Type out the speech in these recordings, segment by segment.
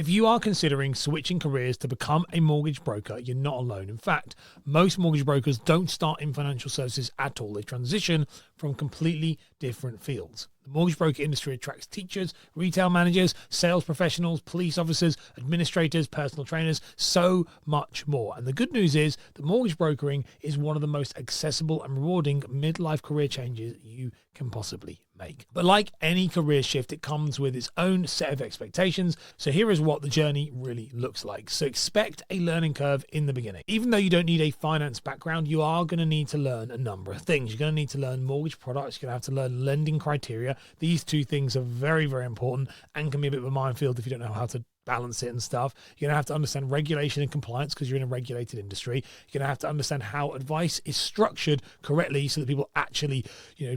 If you are considering switching careers to become a mortgage broker, you're not alone. In fact, most mortgage brokers don't start in financial services at all. They transition from completely different fields. The mortgage broker industry attracts teachers, retail managers, sales professionals, police officers, administrators, personal trainers, so much more. And the good news is that mortgage brokering is one of the most accessible and rewarding midlife career changes you can possibly make. But like any career shift, it comes with its own set of expectations. So here is what the journey really looks like. So expect a learning curve in the beginning. Even though you don't need a finance background, you are going to need to learn a number of things. You're going to need to learn mortgage products. You're going to have to learn lending criteria. These two things are very, very important and can be a bit of a minefield if you don't know how to balance it and stuff. You're going to have to understand regulation and compliance because you're in a regulated industry. You're going to have to understand how advice is structured correctly so that people actually,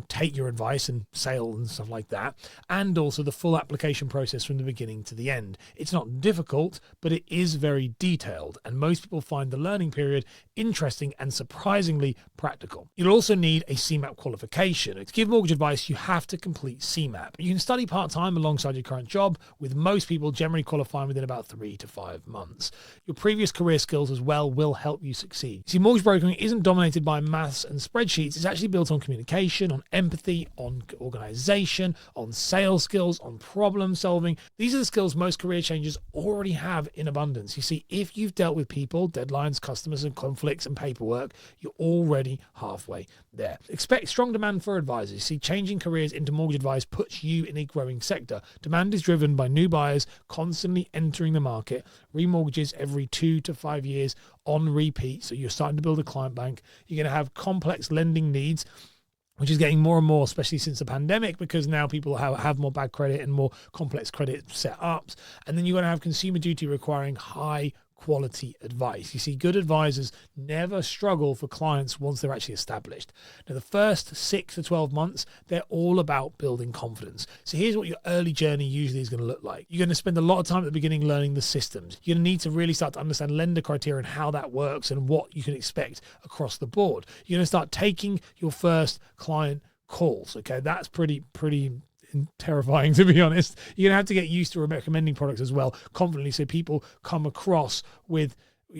take your advice and sale and stuff like that. And also the full application process from the beginning to the end. It's not difficult, but it is very detailed. And most people find the learning period interesting and surprisingly practical. You'll also need a CMAP qualification. To give mortgage advice, you have to complete CMAP. You can study part-time alongside your current job, with most people generally qualifying within about 3 to 5 months. Your previous career skills as well will help you succeed. See, mortgage brokering isn't dominated by maths and spreadsheets. It's actually built on communication, on empathy, on organization, on sales skills, on problem solving. These are the skills most career changers already have in abundance. You see, if you've dealt with people, deadlines, customers, and conflicts and paperwork, you're already halfway there. Expect strong demand for advisors. See, changing careers into mortgage advice puts you in a growing sector. Demand is driven by new buyers constantly entering the market, remortgages every 2 to 5 years on repeat. So you're starting to build a client bank. You're going to have complex lending needs, which is getting more and more, especially since the pandemic, because now people have more bad credit and more complex credit setups. And then you're going to have consumer duty requiring high quality advice. You see, good advisors never struggle for clients once they're actually established. Now, the first 6 to 12 months, they're all about building confidence. So here's what your early journey usually is going to look like. You're going to spend a lot of time at the beginning learning the systems. You're going to need to really start to understand lender criteria and how that works and what you can expect across the board. You're going to start taking your first client calls. Okay, that's pretty terrifying, to be honest. You're gonna have to get used to recommending products as well confidently, so people come across with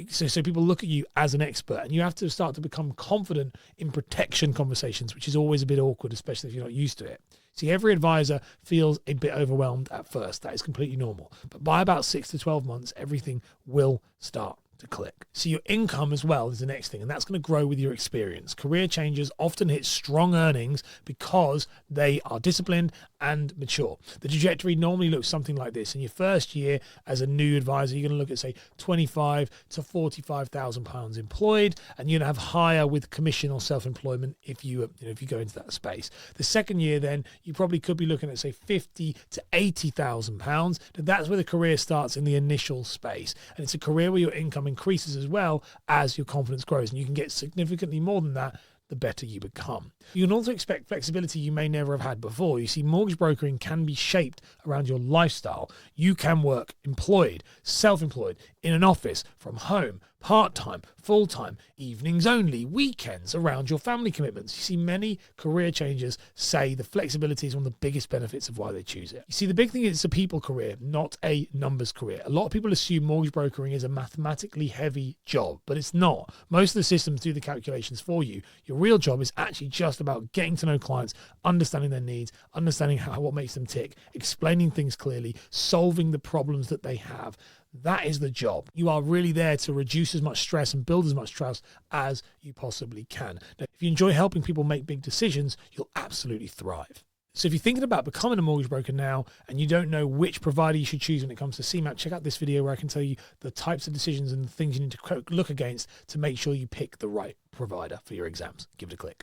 so people look at you as an expert, and you have to start to become confident in protection conversations, which is always a bit awkward, especially if you're not used to it. See, every advisor feels a bit overwhelmed at first. That is completely normal, but by about 6 to 12 months, everything will start to click. So your income as well is the next thing, and that's going to grow with your experience. Career changers often hit strong earnings because they are disciplined and mature. The trajectory normally looks something like this. In your first year as a new advisor, you're going to look at, say, 25 to 45,000 pounds employed, and you're going to have higher with commission or self-employment if you go into that space. The second year, then you probably could be looking at, say, 50 to 80,000 pounds. That's where the career starts in the initial space, and it's a career where your income increases as well as your confidence grows, and you can get significantly more than that the better you become. You can also expect flexibility you may never have had before. You see, mortgage brokering can be shaped around your lifestyle. You can work employed, self-employed, in an office, from home, part-time, full-time, evenings only, weekends, around your family commitments. You see, many career changers say the flexibility is one of the biggest benefits of why they choose it. You see, the big thing is it's a people career, not a numbers career. A lot of people assume mortgage brokering is a mathematically heavy job, but it's not. Most of the systems do the calculations for you. Your real job is actually just about getting to know clients, understanding their needs, understanding what makes them tick, explaining things clearly, solving the problems that they have. That is the job. You are really there to reduce as much stress and build as much trust as you possibly can. Now, if you enjoy helping people make big decisions, you'll absolutely thrive. So if you're thinking about becoming a mortgage broker now and you don't know which provider you should choose when it comes to CMAP, check out this video where I can tell you the types of decisions and the things you need to look against to make sure you pick the right provider for your exams. Give it a click.